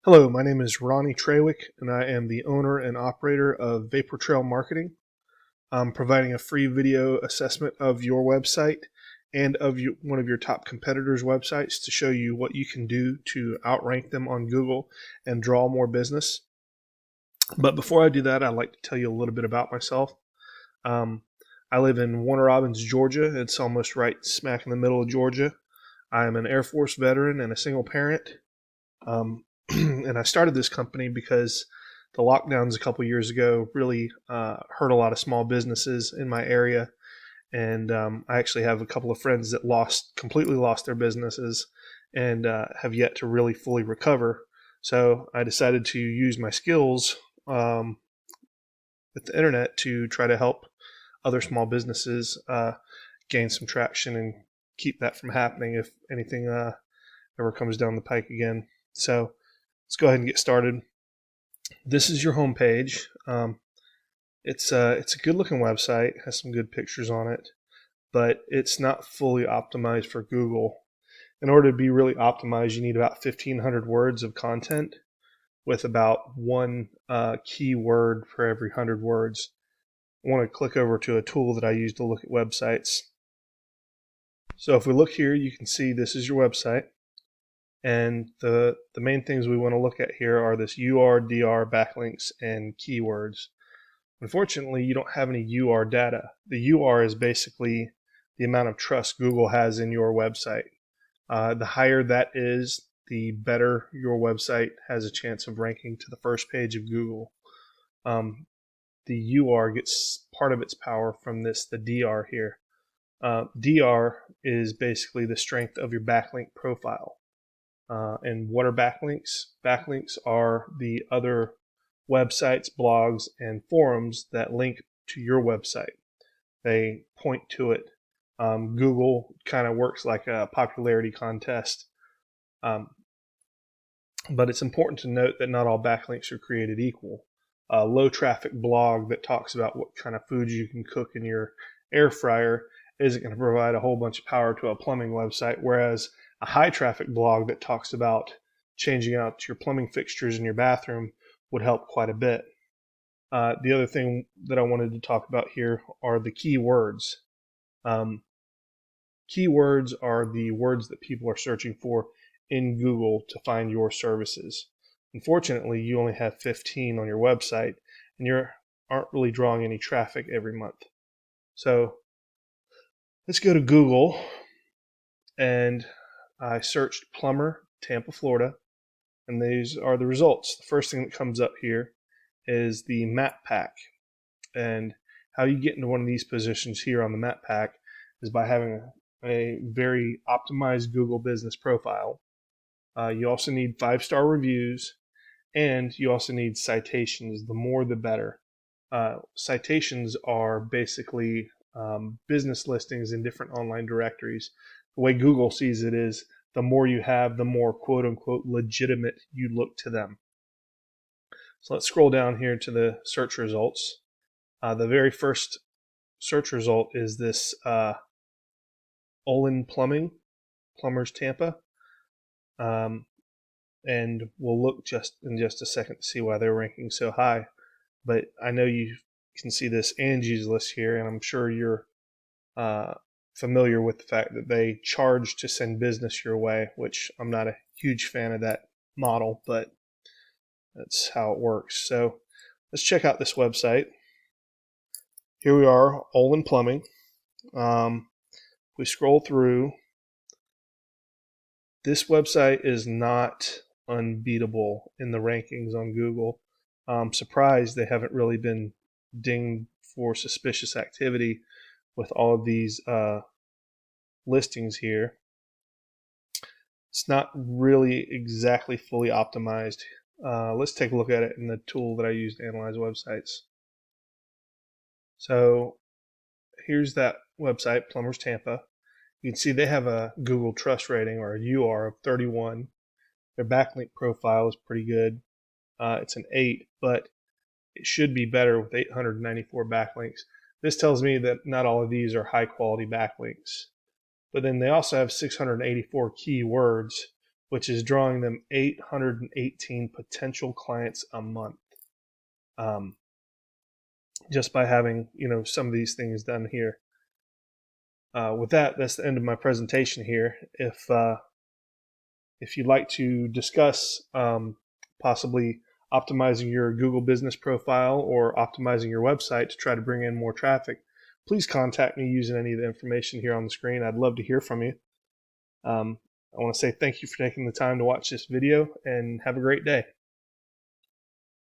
Hello, my name is Ronnie Trawick, and I am the owner and operator of Vapor Trail Marketing. I'm providing a free video assessment of your website and of one of your top competitors' websites to show you what you can do to outrank them on Google and draw more business. But before I do that, I'd like to tell you a little bit about myself. Um, I live in Warner Robins, Georgia. It's almost right smack in the middle of Georgia. I am an Air Force veteran and a single parent. And I started this company because the lockdowns a couple years ago really hurt a lot of small businesses in my area. And I actually have a couple of friends that completely lost their businesses and have yet to really fully recover. So I decided to use my skills with the internet to try to help other small businesses gain some traction and keep that from happening if anything ever comes down the pike again. So let's go ahead and get started. This is your homepage. It's a good looking website, has some good pictures on it, but it's not fully optimized for Google. In order to be really optimized, you need about 1,500 words of content with about one keyword for every 100 words. I want to click over to a tool that I use to look at websites. So if we look here, you can see this is your website. And the main things we want to look at here are this UR, DR, backlinks, and keywords. Unfortunately, you don't have any UR data. The UR is basically the amount of trust Google has in your website. The higher that is, the better your website has a chance of ranking to the first page of Google. The UR gets part of its power from the DR here. DR is basically the strength of your backlink profile. And what are backlinks? Backlinks are the other websites, blogs, and forums that link to your website. They point to it. Google kind of works like a popularity contest. But it's important to note that not all backlinks are created equal. A low traffic blog that talks about what kind of foods you can cook in your air fryer isn't going to provide a whole bunch of power to a plumbing website, whereas a high traffic blog that talks about changing out your plumbing fixtures in your bathroom would help quite a bit. The other thing that I wanted to talk about here are the keywords. Keywords are the words that people are searching for in Google to find your services. Unfortunately, you only have 15 on your website, and you aren't really drawing any traffic every month. So let's go to Google, and I searched plumber, Tampa, Florida, and these are the results. The first thing that comes up here is the map pack. And how you get into one of these positions here on the map pack is by having a very optimized Google business profile. You also need 5-star reviews, and you also need citations. The more the better. Citations are basically business listings in different online directories. The way Google sees it is the more you have, the more quote unquote legitimate you look to them. So let's scroll down here to the search results. The very first search result is this Olin Plumbing, Plumbers Tampa. And we'll look in just a second to see why they're ranking so high. But I know you can see this Angie's List here, and I'm sure you're familiar with the fact that they charge to send business your way, which I'm not a huge fan of that model, but that's how it works. So let's check out this website. Here we are, Olin Plumbing. We scroll through. This website is not unbeatable in the rankings on Google. I'm surprised they haven't really been dinged for suspicious activity with all of these listings here. It's not really exactly fully optimized. Let's take a look at it in the tool that I use to analyze websites. So here's that website, Plumbers Tampa. You can see they have a Google Trust rating, or a UR, of 31. Their backlink profile is pretty good. It's an 8, but it should be better with 894 backlinks. This tells me that not all of these are high quality backlinks. But then they also have 684 keywords, which is drawing them 818 potential clients a month, just by having some of these things done here. With that, that's the end of my presentation here. If you'd like to discuss possibly optimizing your Google business profile or optimizing your website to try to bring in more traffic, please contact me using any of the information here on the screen. I'd love to hear from you. I want to say thank you for taking the time to watch this video, and have a great day.